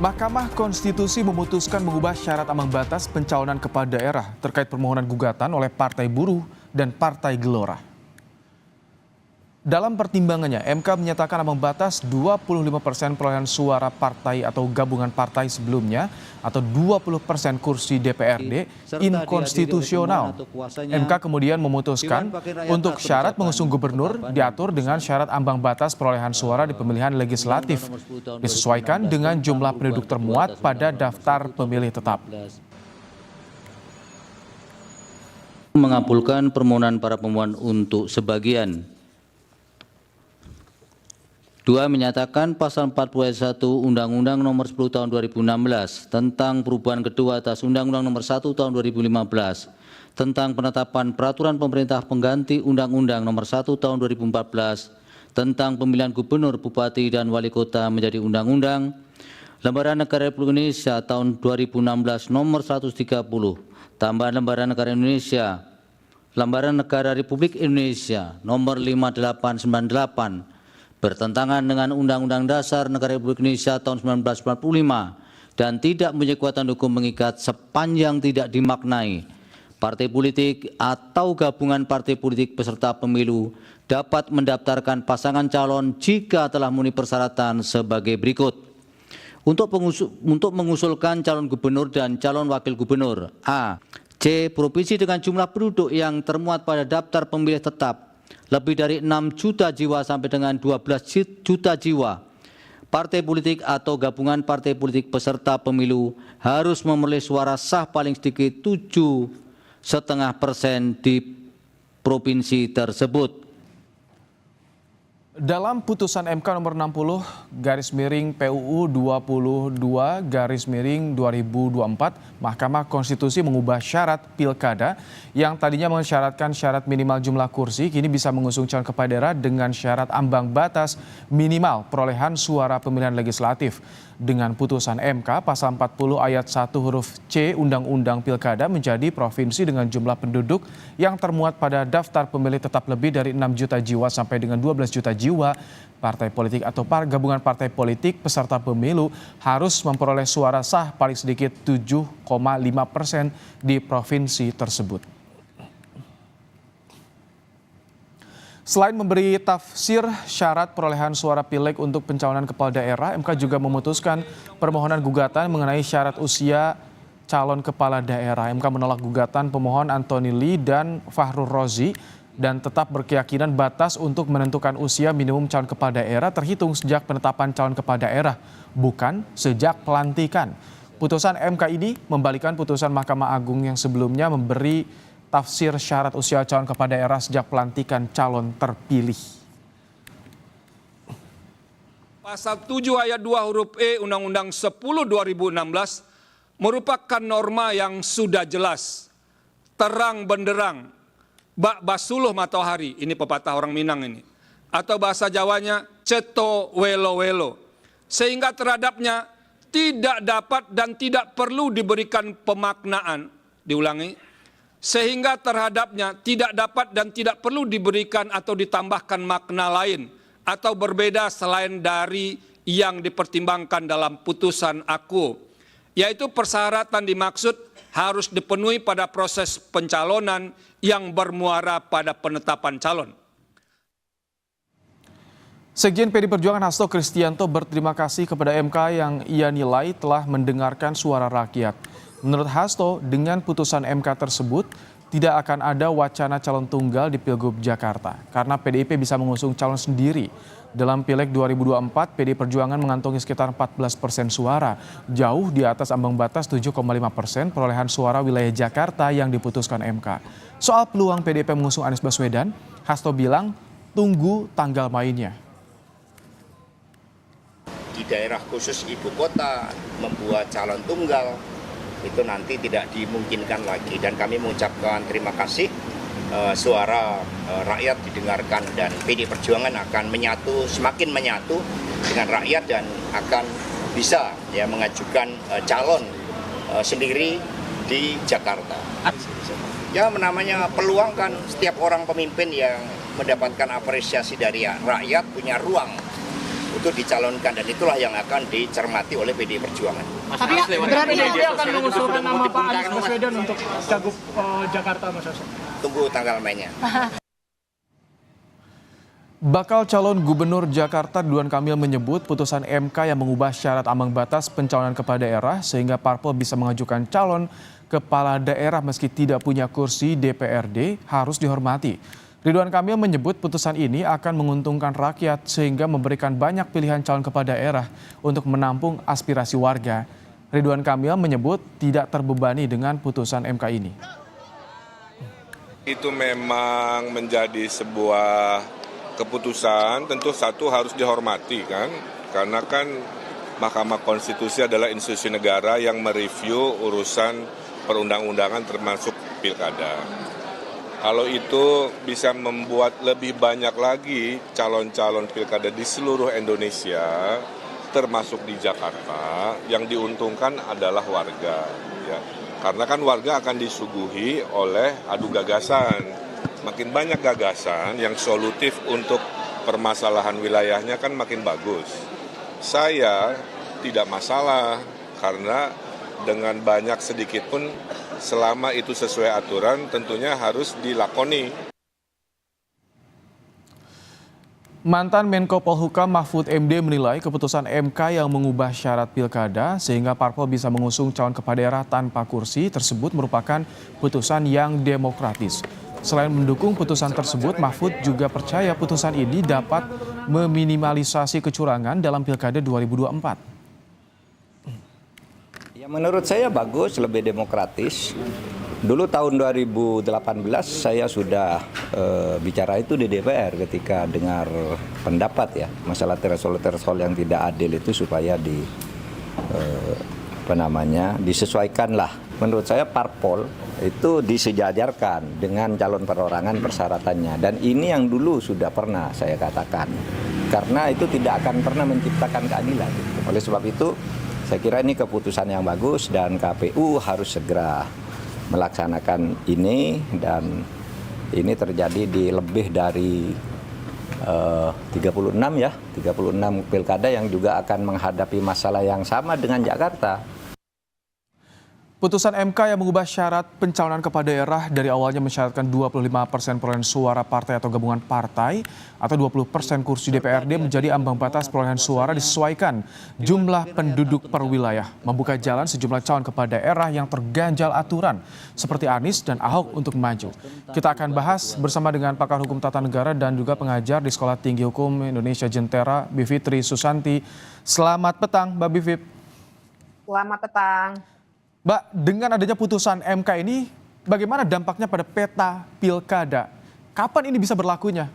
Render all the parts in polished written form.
Mahkamah Konstitusi memutuskan mengubah syarat ambang batas pencalonan kepala daerah terkait permohonan gugatan oleh Partai Buruh dan Partai Gelora. Dalam pertimbangannya, MK menyatakan ambang batas 25% perolehan suara partai atau gabungan partai sebelumnya atau 20% kursi DPRD inkonstitusional. MK kemudian memutuskan untuk syarat mengusung gubernur diatur dengan syarat ambang batas perolehan suara di pemilihan legislatif disesuaikan dengan jumlah penduduk termuat pada daftar pemilih tetap. Mengabulkan permohonan para pemohon untuk sebagian. 2. Menyatakan pasal 40 ayat 1 Undang-Undang Nomor 10 Tahun 2016 tentang perubahan kedua atas Undang-Undang Nomor 1 Tahun 2015 tentang penetapan peraturan pemerintah pengganti Undang-Undang Nomor 1 Tahun 2014 tentang pemilihan gubernur, bupati, dan wali kota menjadi undang-undang. Lembaran Negara Republik Indonesia tahun 2016 Nomor 130 tambahan Lembaran Negara Indonesia, Lembaran Negara Republik Indonesia Nomor 5898 bertentangan dengan Undang-Undang Dasar Negara Republik Indonesia tahun 1945 dan tidak mempunyai kekuatan hukum mengikat sepanjang tidak dimaknai. Partai politik atau gabungan partai politik peserta pemilu dapat mendaftarkan pasangan calon jika telah memenuhi persyaratan sebagai berikut. Untuk mengusulkan calon gubernur dan calon wakil gubernur. A. C. Provinsi dengan jumlah penduduk yang termuat pada daftar pemilih tetap lebih dari 6 juta jiwa sampai dengan 12 juta jiwa. Partai politik atau gabungan partai politik peserta pemilu harus memperoleh suara sah paling sedikit 7,5% di provinsi tersebut. Dalam putusan MK nomor 60/PUU 22/2024, Mahkamah Konstitusi mengubah syarat pilkada yang tadinya mensyaratkan syarat minimal jumlah kursi kini bisa mengusung calon kepala daerah dengan syarat ambang batas minimal perolehan suara pemilihan legislatif. Dengan putusan MK pasal 40 ayat 1 huruf C Undang-Undang Pilkada menjadi provinsi dengan jumlah penduduk yang termuat pada daftar pemilih tetap lebih dari 6 juta jiwa sampai dengan 12 juta jiwa. Partai politik atau gabungan partai politik peserta pemilu harus memperoleh suara sah paling sedikit 7,5% di provinsi tersebut. Selain memberi tafsir syarat perolehan suara pileg untuk pencalonan kepala daerah, MK juga memutuskan permohonan gugatan mengenai syarat usia calon kepala daerah. MK menolak gugatan pemohon Anthony Lee dan Fahrul Rozi dan tetap berkeyakinan batas untuk menentukan usia minimum calon kepala daerah terhitung sejak penetapan calon kepala daerah, bukan sejak pelantikan. Putusan MK ini membalikan putusan Mahkamah Agung yang sebelumnya memberi tafsir syarat usia calon kepala daerah sejak pelantikan calon terpilih. Pasal 7 ayat 2 huruf E Undang-Undang 10 2016 merupakan norma yang sudah jelas, terang benderang, bak basuluh matahari, ini pepatah orang Minang ini, atau bahasa Jawanya ceto welo welo, sehingga terhadapnya tidak dapat dan tidak perlu diberikan pemaknaan, diulangi, sehingga terhadapnya tidak dapat dan tidak perlu diberikan atau ditambahkan makna lain atau berbeda selain dari yang dipertimbangkan dalam putusan aku, yaitu persyaratan dimaksud harus dipenuhi pada proses pencalonan yang bermuara pada penetapan calon. Sekjen PD Perjuangan Hasto Kristianto berterima kasih kepada MK yang ia nilai telah mendengarkan suara rakyat. Menurut Hasto, dengan putusan MK tersebut, tidak akan ada wacana calon tunggal di Pilgub Jakarta, karena PDIP bisa mengusung calon sendiri. Dalam Pileg 2024, PD Perjuangan mengantongi sekitar 14% suara, jauh di atas ambang batas 7,5% perolehan suara wilayah Jakarta yang diputuskan MK. Soal peluang PDIP mengusung Anies Baswedan, Hasto bilang, tunggu tanggal mainnya. Di daerah khusus ibu kota membuat calon tunggal itu nanti tidak dimungkinkan lagi, dan kami mengucapkan terima kasih suara rakyat didengarkan dan PD Perjuangan akan semakin menyatu dengan rakyat dan akan bisa mengajukan calon sendiri di Jakarta. Ya, namanya peluang kan, setiap orang pemimpin yang mendapatkan apresiasi dari rakyat punya ruang untuk dicalonkan, dan itulah yang akan dicermati oleh PDI Perjuangan. Tapi berarti dia akan mengusulkan nama Pak Anies Baswedan untuk Cagup Jakarta, Mas Hasto. Tunggu tanggal mainnya. Bakal calon gubernur Jakarta Ridwan Kamil menyebut putusan MK yang mengubah syarat ambang batas pencalonan kepala daerah sehingga parpol bisa mengajukan calon kepala daerah meski tidak punya kursi DPRD harus dihormati. Ridwan Kamil menyebut putusan ini akan menguntungkan rakyat sehingga memberikan banyak pilihan calon kepala daerah untuk menampung aspirasi warga. Ridwan Kamil menyebut tidak terbebani dengan putusan MK ini. Itu memang menjadi sebuah keputusan, tentu satu harus dihormati kan, karena kan Mahkamah Konstitusi adalah institusi negara yang mereview urusan perundang-undangan termasuk pilkada. Kalau itu bisa membuat lebih banyak lagi calon-calon pilkada di seluruh Indonesia, termasuk di Jakarta, yang diuntungkan adalah warga. Ya. Karena kan warga akan disuguhi oleh adu gagasan. Makin banyak gagasan yang solutif untuk permasalahan wilayahnya kan makin bagus. Saya tidak masalah karena dengan banyak sedikit pun selama itu sesuai aturan tentunya harus dilakoni. Mantan Menko Polhukam Mahfud MD menilai keputusan MK yang mengubah syarat pilkada sehingga parpol bisa mengusung calon kepala daerah tanpa kursi tersebut merupakan putusan yang demokratis. Selain mendukung putusan tersebut, Mahfud juga percaya putusan ini dapat meminimalisasi kecurangan dalam Pilkada 2024. Ya, menurut saya bagus, lebih demokratis. Dulu tahun 2018 saya sudah bicara itu di DPR ketika dengar pendapat ya masalah threshold yang tidak adil itu supaya disesuaikanlah. Menurut saya parpol itu disejajarkan dengan calon perorangan persyaratannya, dan ini yang dulu sudah pernah saya katakan, karena itu tidak akan pernah menciptakan keadilan. Oleh sebab itu saya kira ini keputusan yang bagus dan KPU harus segera melaksanakan ini, dan ini terjadi di lebih dari 36 pilkada yang juga akan menghadapi masalah yang sama dengan Jakarta. Putusan MK yang mengubah syarat pencalonan kepala daerah dari awalnya mensyaratkan 25% perolehan suara partai atau gabungan partai atau 20% kursi DPRD menjadi ambang batas perolehan suara disesuaikan jumlah penduduk per wilayah, membuka jalan sejumlah calon kepala daerah yang terganjal aturan seperti Anies dan Ahok untuk maju. Kita akan bahas bersama dengan pakar hukum tata negara dan juga pengajar di Sekolah Tinggi Hukum Indonesia Jentera, Bivitri Susanti. Selamat petang, Mbak Bivit. Selamat petang. Mbak, dengan adanya putusan MK ini, bagaimana dampaknya pada peta pilkada? Kapan ini bisa berlakunya?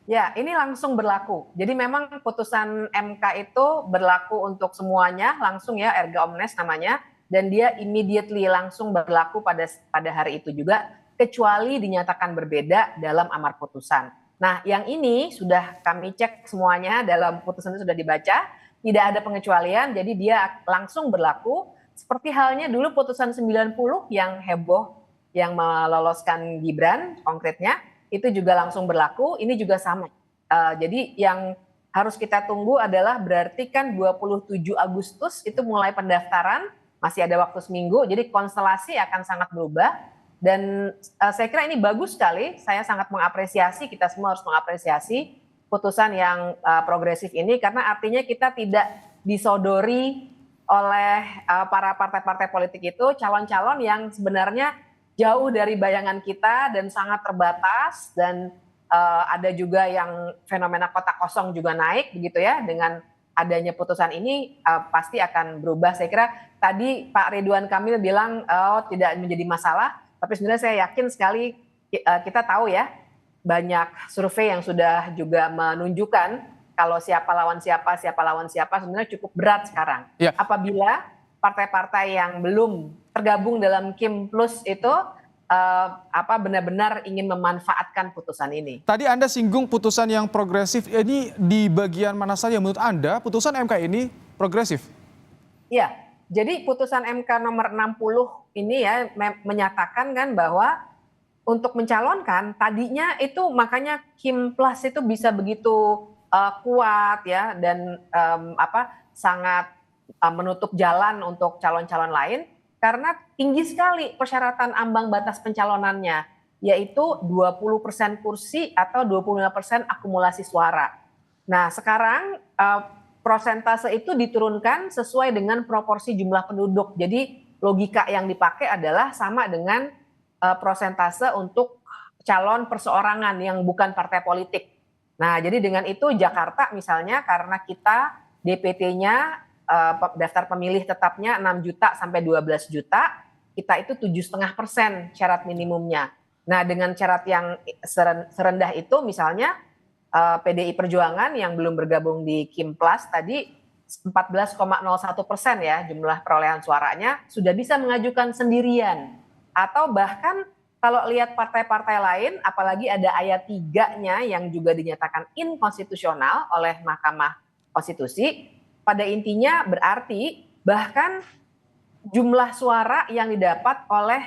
Ya, ini langsung berlaku. Jadi memang putusan MK itu berlaku untuk semuanya, langsung ya, erga omnes namanya, dan dia immediately langsung berlaku pada hari itu juga, kecuali dinyatakan berbeda dalam amar putusan. Nah, yang ini sudah kami cek semuanya dalam putusan itu sudah dibaca, tidak ada pengecualian, jadi dia langsung berlaku. Seperti halnya dulu putusan 90 yang heboh, yang meloloskan Gibran konkretnya, itu juga langsung berlaku, ini juga sama. Jadi yang harus kita tunggu adalah berarti kan 27 Agustus itu mulai pendaftaran, masih ada waktu seminggu, jadi konstelasi akan sangat berubah. Dan saya kira ini bagus sekali, saya sangat mengapresiasi, kita semua harus mengapresiasi putusan yang progresif ini, karena artinya kita tidak disodori oleh para partai-partai politik itu calon-calon yang sebenarnya jauh dari bayangan kita dan sangat terbatas, dan ada juga yang fenomena kotak kosong juga naik begitu ya. Dengan adanya putusan ini pasti akan berubah. Saya kira tadi Pak Ridwan Kamil bilang tidak menjadi masalah, tapi sebenarnya saya yakin sekali kita tahu ya, banyak survei yang sudah juga menunjukkan kalau siapa lawan siapa sebenarnya cukup berat sekarang. Ya. Apabila partai-partai yang belum tergabung dalam Kim Plus itu benar-benar ingin memanfaatkan putusan ini. Tadi Anda singgung putusan yang progresif, ini di bagian mana saja menurut Anda putusan MK ini progresif? Iya, jadi putusan MK nomor 60 ini ya menyatakan kan bahwa untuk mencalonkan tadinya itu makanya Kim Plus itu bisa begitu kuat ya dan sangat menutup jalan untuk calon-calon lain karena tinggi sekali persyaratan ambang batas pencalonannya, yaitu 20% kursi atau 25% akumulasi suara. Nah, sekarang prosentase itu diturunkan sesuai dengan proporsi jumlah penduduk. Jadi logika yang dipakai adalah sama dengan prosentase untuk calon perseorangan yang bukan partai politik. Nah, jadi dengan itu Jakarta misalnya karena kita DPT-nya daftar pemilih tetapnya 6 juta sampai 12 juta, kita itu 7,5% syarat minimumnya. Nah, dengan syarat yang serendah itu misalnya PDI Perjuangan yang belum bergabung di Kimplas tadi 14,01% ya jumlah perolehan suaranya sudah bisa mengajukan sendirian. Atau bahkan kalau lihat partai-partai lain, apalagi ada ayat 3-nya yang juga dinyatakan inkonstitusional oleh Mahkamah Konstitusi, pada intinya berarti bahkan jumlah suara yang didapat oleh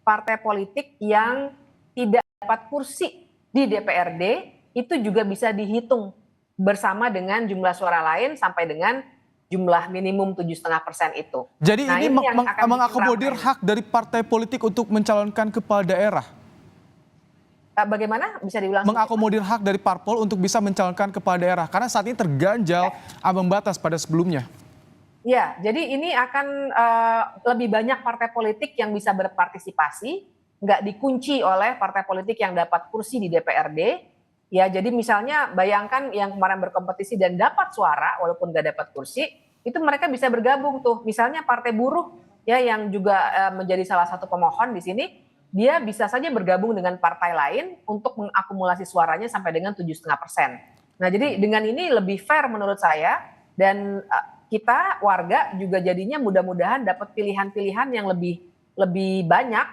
partai politik yang tidak dapat kursi di DPRD itu juga bisa dihitung bersama dengan jumlah suara lain sampai dengan jumlah minimum 7,5% itu. Jadi Nah, ini yang akan mengakomodir diterapkan. hak dari partai politik untuk mencalonkan kepala daerah. Bagaimana bisa diulang? Mengakomodir hak dari parpol untuk bisa mencalonkan kepala daerah karena saat ini terganjal ambang batas pada sebelumnya. Ya, jadi ini akan lebih banyak partai politik yang bisa berpartisipasi, nggak dikunci oleh partai politik yang dapat kursi di DPRD. Ya, jadi misalnya bayangkan yang kemarin berkompetisi dan dapat suara walaupun nggak dapat kursi, itu mereka bisa bergabung tuh. Misalnya Partai Buruh ya yang juga menjadi salah satu pemohon di sini, dia bisa saja bergabung dengan partai lain untuk mengakumulasi suaranya sampai dengan 7,5%. Nah, jadi dengan ini lebih fair menurut saya dan kita warga juga jadinya mudah-mudahan dapat pilihan-pilihan yang lebih banyak,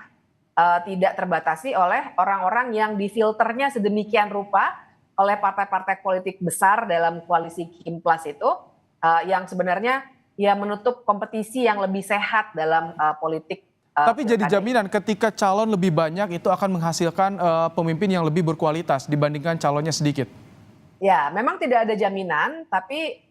tidak terbatasi oleh orang-orang yang difilternya sedemikian rupa oleh partai-partai politik besar dalam koalisi Kimplas itu, yang sebenarnya ya menutup kompetisi yang lebih sehat dalam politik. Tapi jadi jaminan ketika calon lebih banyak itu akan menghasilkan pemimpin yang lebih berkualitas dibandingkan calonnya sedikit. Ya, memang tidak ada jaminan, tapi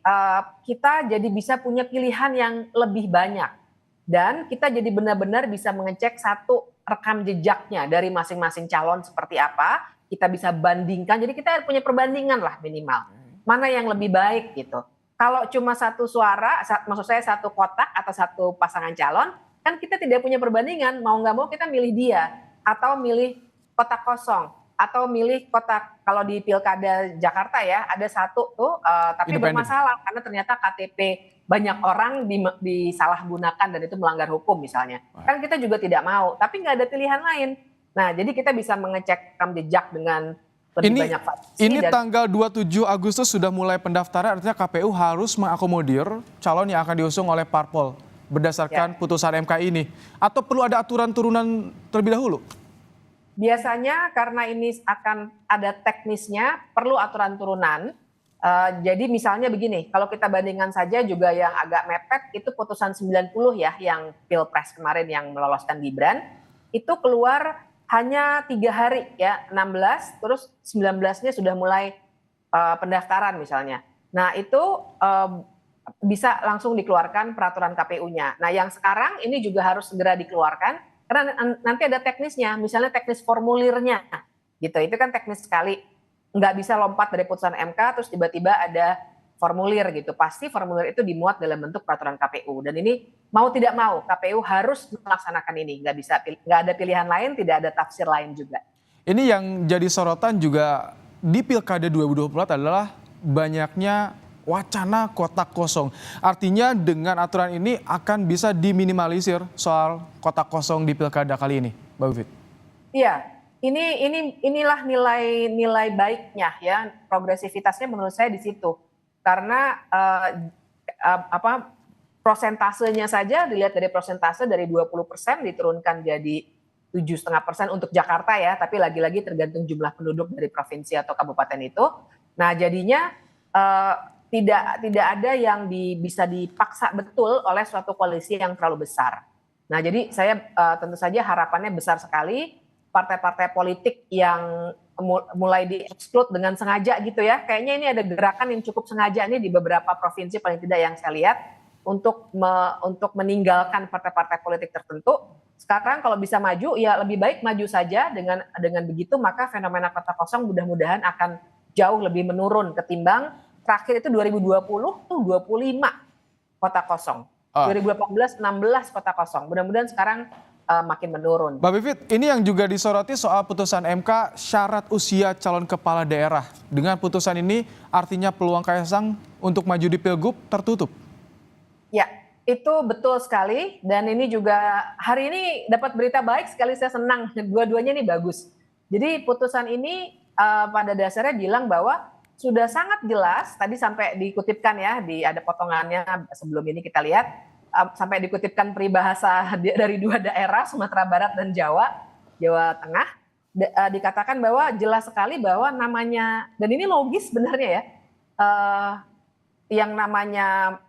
kita jadi bisa punya pilihan yang lebih banyak. Dan kita jadi benar-benar bisa mengecek satu rekam jejaknya dari masing-masing calon seperti apa. Kita bisa bandingkan, jadi kita punya perbandingan lah minimal. Mana yang lebih baik gitu. Kalau cuma satu suara, maksud saya satu kotak atau satu pasangan calon, kan kita tidak punya perbandingan, mau nggak mau kita milih dia, atau milih kotak kosong, atau milih kotak, kalau di Pilkada Jakarta ya, ada satu tuh, tapi bermasalah, karena ternyata KTP banyak orang disalahgunakan dan itu melanggar hukum misalnya. Kan kita juga tidak mau, tapi nggak ada pilihan lain. Nah, jadi kita bisa mengecek rekam jejak dengan lebih banyak faksi. Ini tanggal 27 Agustus sudah mulai pendaftaran, artinya KPU harus mengakomodir calon yang akan diusung oleh parpol berdasarkan putusan MK ini, atau perlu ada aturan turunan terlebih dahulu? Biasanya karena ini akan ada teknisnya, perlu aturan turunan. Jadi misalnya begini, kalau kita bandingkan saja juga yang agak mepet, itu putusan 90 ya, yang Pilpres kemarin yang meloloskan Gibran, itu keluar hanya 3 hari ya, 16, terus 19-nya sudah mulai pendaftaran misalnya. Nah itu bisa langsung dikeluarkan peraturan KPU-nya. Nah yang sekarang ini juga harus segera dikeluarkan karena nanti ada teknisnya, misalnya teknis formulirnya gitu. Itu kan teknis sekali, nggak bisa lompat dari putusan MK terus tiba-tiba ada formulir gitu. Pasti formulir itu dimuat dalam bentuk peraturan KPU dan ini mau tidak mau KPU harus melaksanakan ini. Nggak ada pilihan lain, tidak ada tafsir lain juga. Ini yang jadi sorotan juga di Pilkada 2024 adalah banyaknya wacana kotak kosong. Artinya dengan aturan ini akan bisa diminimalisir soal kotak kosong di Pilkada kali ini, Mbak Bivit. Iya, inilah nilai baiknya ya, progresivitasnya menurut saya di situ. Karena prosentasenya saja dilihat dari persentase dari 20% diturunkan jadi 7,5% untuk Jakarta ya, tapi lagi-lagi tergantung jumlah penduduk dari provinsi atau kabupaten itu. Nah, jadinya tidak ada yang bisa dipaksa betul oleh suatu koalisi yang terlalu besar. Nah, jadi saya tentu saja harapannya besar sekali partai-partai politik yang mulai di-exclude dengan sengaja gitu ya. Kayaknya ini ada gerakan yang cukup sengaja nih di beberapa provinsi paling tidak yang saya lihat untuk meninggalkan partai-partai politik tertentu. Sekarang kalau bisa maju ya lebih baik maju saja, dengan begitu maka fenomena kota kosong mudah-mudahan akan jauh lebih menurun ketimbang terakhir itu 2020 tuh 25 kota kosong. 2018 16 kota kosong. Mudah-mudahan sekarang makin menurun. Mbak Bivit, ini yang juga disoroti soal putusan MK syarat usia calon kepala daerah. Dengan putusan ini artinya peluang Kaisang untuk maju di Pilgub tertutup. Ya, itu betul sekali, dan ini juga hari ini dapat berita baik sekali, saya senang, dua-duanya ini bagus. Jadi putusan ini pada dasarnya bilang bahwa sudah sangat jelas, tadi sampai dikutipkan ya, ada potongannya sebelum ini kita lihat, sampai dikutipkan peribahasa dari dua daerah, Sumatera Barat dan Jawa Tengah, dikatakan bahwa jelas sekali bahwa namanya, dan ini logis sebenarnya ya, yang namanya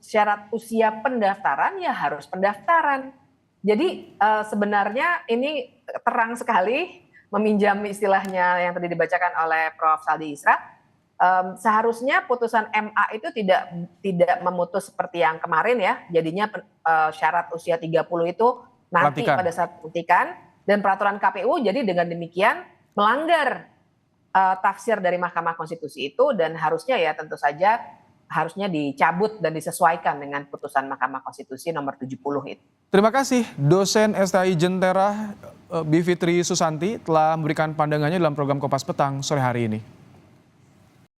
syarat usia pendaftaran ya harus pendaftaran. Jadi sebenarnya ini terang sekali, meminjam istilahnya yang tadi dibacakan oleh Prof. Saldi Isra, seharusnya putusan MA itu tidak memutus seperti yang kemarin ya, jadinya syarat usia 30 itu nanti pada saat pelantikan, dan peraturan KPU jadi dengan demikian melanggar tafsir dari Mahkamah Konstitusi itu, dan harusnya ya tentu saja harusnya dicabut dan disesuaikan dengan putusan Mahkamah Konstitusi nomor 70 itu. Terima kasih dosen STI Jentera Bivitri Susanti telah memberikan pandangannya dalam program Kompas Petang sore hari ini.